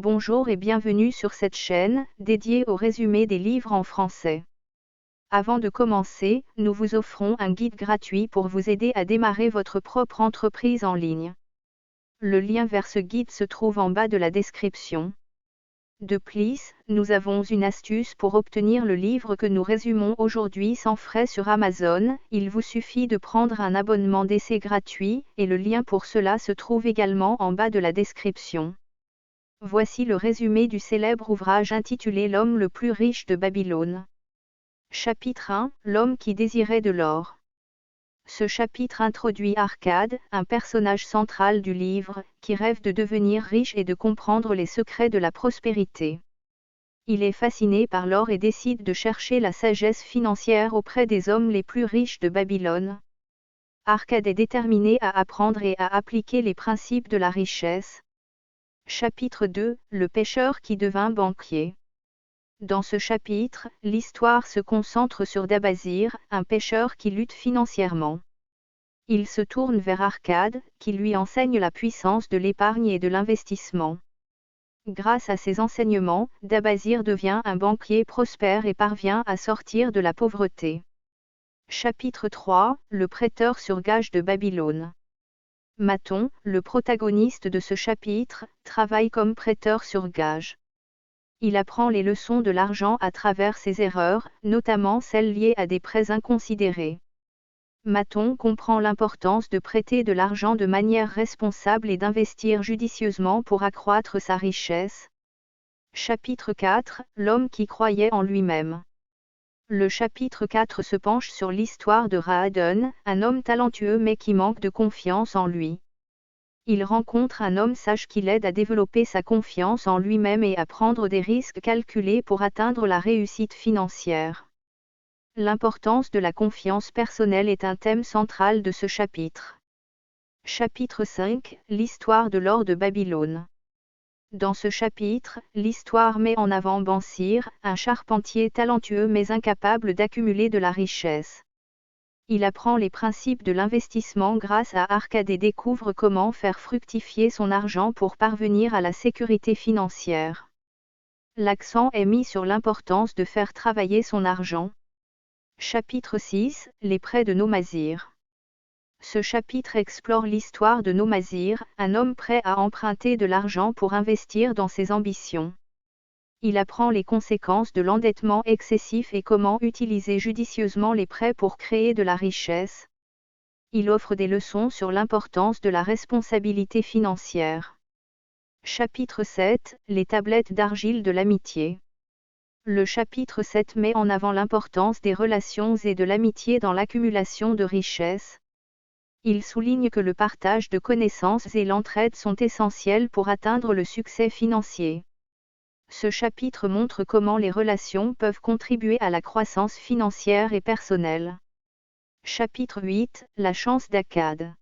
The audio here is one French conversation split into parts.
Bonjour et bienvenue sur cette chaîne, dédiée au résumé des livres en français. Avant de commencer, nous vous offrons un guide gratuit pour vous aider à démarrer votre propre entreprise en ligne. Le lien vers ce guide se trouve en bas de la description. De plus, nous avons une astuce pour obtenir le livre que nous résumons aujourd'hui sans frais sur Amazon. Il vous suffit de prendre un abonnement d'essai gratuit, et le lien pour cela se trouve également en bas de la description. Voici le résumé du célèbre ouvrage intitulé L'homme le plus riche de Babylone. Chapitre 1, L'homme qui désirait de l'or. Ce chapitre introduit Arcade, un personnage central du livre, qui rêve de devenir riche et de comprendre les secrets de la prospérité. Il est fasciné par l'or et décide de chercher la sagesse financière auprès des hommes les plus riches de Babylone. Arcade est déterminé à apprendre et à appliquer les principes de la richesse. Chapitre 2, Le pêcheur qui devint banquier. Dans ce chapitre, l'histoire se concentre sur Dabazir, un pêcheur qui lutte financièrement. Il se tourne vers Arcade, qui lui enseigne la puissance de l'épargne et de l'investissement. Grâce à ses enseignements, Dabazir devient un banquier prospère et parvient à sortir de la pauvreté. Chapitre 3, Le prêteur sur gage de Babylone. Maton, le protagoniste de ce chapitre, travaille comme prêteur sur gage. Il apprend les leçons de l'argent à travers ses erreurs, notamment celles liées à des prêts inconsidérés. Maton comprend l'importance de prêter de l'argent de manière responsable et d'investir judicieusement pour accroître sa richesse. Chapitre 4, L'homme qui croyait en lui-même. Le chapitre 4 se penche sur l'histoire de Ra'adun, un homme talentueux mais qui manque de confiance en lui. Il rencontre un homme sage qui l'aide à développer sa confiance en lui-même et à prendre des risques calculés pour atteindre la réussite financière. L'importance de la confiance personnelle est un thème central de ce chapitre. Chapitre 5, L'histoire de l'or de Babylone. Dans ce chapitre, l'histoire met en avant Bansir, un charpentier talentueux mais incapable d'accumuler de la richesse. Il apprend les principes de l'investissement grâce à Arcade et découvre comment faire fructifier son argent pour parvenir à la sécurité financière. L'accent est mis sur l'importance de faire travailler son argent. Chapitre 6, Les prêts de Nomazir. Ce chapitre explore l'histoire de Nomazir, un homme prêt à emprunter de l'argent pour investir dans ses ambitions. Il apprend les conséquences de l'endettement excessif et comment utiliser judicieusement les prêts pour créer de la richesse. Il offre des leçons sur l'importance de la responsabilité financière. Chapitre 7, Les tablettes d'argile de l'amitié. Le chapitre 7 met en avant l'importance des relations et de l'amitié dans l'accumulation de richesses. Il souligne que le partage de connaissances et l'entraide sont essentiels pour atteindre le succès financier. Ce chapitre montre comment les relations peuvent contribuer à la croissance financière et personnelle. Chapitre 8, La chance d'Akkad.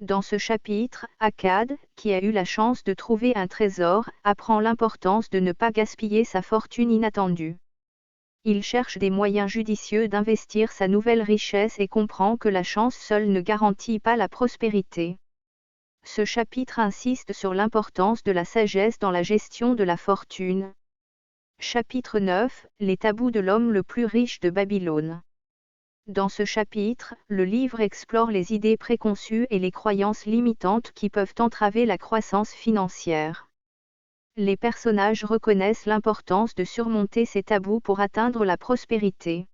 Dans ce chapitre, Akkad, qui a eu la chance de trouver un trésor, apprend l'importance de ne pas gaspiller sa fortune inattendue. Il cherche des moyens judicieux d'investir sa nouvelle richesse et comprend que la chance seule ne garantit pas la prospérité. Ce chapitre insiste sur l'importance de la sagesse dans la gestion de la fortune. Chapitre 9, Les tabous de l'homme le plus riche de Babylone. Dans ce chapitre, le livre explore les idées préconçues et les croyances limitantes qui peuvent entraver la croissance financière. Les personnages reconnaissent l'importance de surmonter ces tabous pour atteindre la prospérité.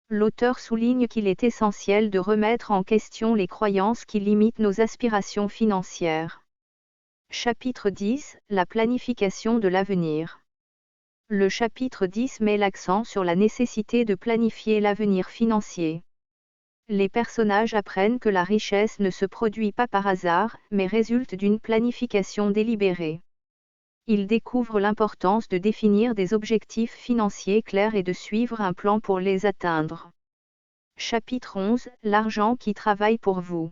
L'auteur souligne qu'il est essentiel de remettre en question les croyances qui limitent nos aspirations financières. Chapitre 10, La planification de l'avenir. Le chapitre 10 met l'accent sur la nécessité de planifier l'avenir financier. Les personnages apprennent que la richesse ne se produit pas par hasard, mais résulte d'une planification délibérée. Ils découvrent l'importance de définir des objectifs financiers clairs et de suivre un plan pour les atteindre. Chapitre 11, L'argent qui travaille pour vous.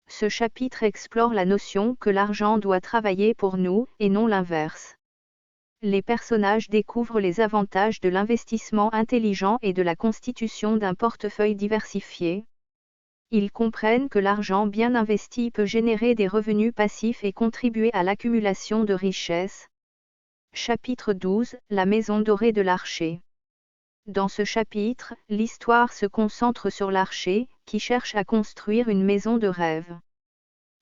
Ce chapitre explore la notion que l'argent doit travailler pour nous, et non l'inverse. Les personnages découvrent les avantages de l'investissement intelligent et de la constitution d'un portefeuille diversifié. Ils comprennent que l'argent bien investi peut générer des revenus passifs et contribuer à l'accumulation de richesses. Chapitre 12, La maison dorée de l'archer. Dans ce chapitre, l'histoire se concentre sur l'archer, qui cherche à construire une maison de rêve.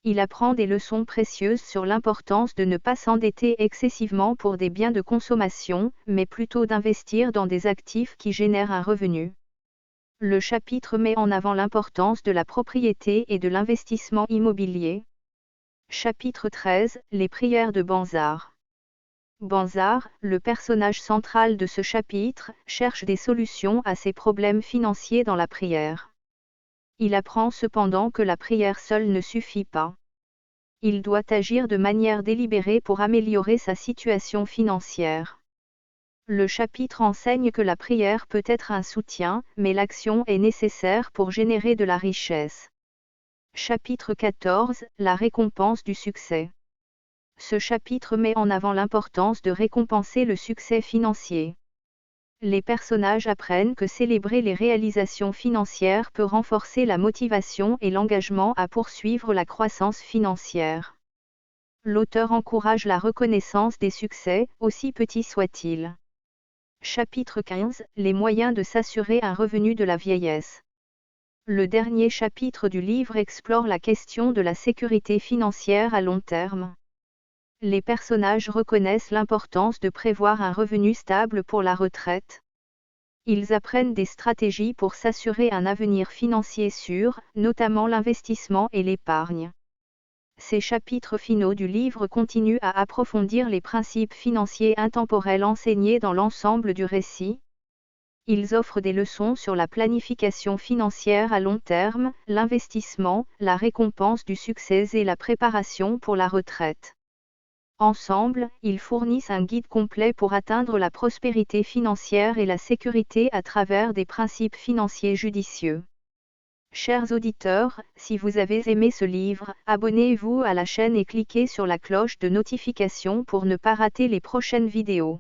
Il apprend des leçons précieuses sur l'importance de ne pas s'endetter excessivement pour des biens de consommation, mais plutôt d'investir dans des actifs qui génèrent un revenu. Le chapitre met en avant l'importance de la propriété et de l'investissement immobilier. Chapitre 13, Les prières de Banzar. Banzar, le personnage central de ce chapitre, cherche des solutions à ses problèmes financiers dans la prière. Il apprend cependant que la prière seule ne suffit pas. Il doit agir de manière délibérée pour améliorer sa situation financière. Le chapitre enseigne que la prière peut être un soutien, mais l'action est nécessaire pour générer de la richesse. Chapitre 14, La récompense du succès. Ce chapitre met en avant l'importance de récompenser le succès financier. Les personnages apprennent que célébrer les réalisations financières peut renforcer la motivation et l'engagement à poursuivre la croissance financière. L'auteur encourage la reconnaissance des succès, aussi petits soient-ils. Chapitre 15, Les moyens de s'assurer un revenu de la vieillesse. Le dernier chapitre du livre explore la question de la sécurité financière à long terme. Les personnages reconnaissent l'importance de prévoir un revenu stable pour la retraite. Ils apprennent des stratégies pour s'assurer un avenir financier sûr, notamment l'investissement et l'épargne. Ces chapitres finaux du livre continuent à approfondir les principes financiers intemporels enseignés dans l'ensemble du récit. Ils offrent des leçons sur la planification financière à long terme, l'investissement, la récompense du succès et la préparation pour la retraite. Ensemble, ils fournissent un guide complet pour atteindre la prospérité financière et la sécurité à travers des principes financiers judicieux. Chers auditeurs, si vous avez aimé ce livre, abonnez-vous à la chaîne et cliquez sur la cloche de notification pour ne pas rater les prochaines vidéos.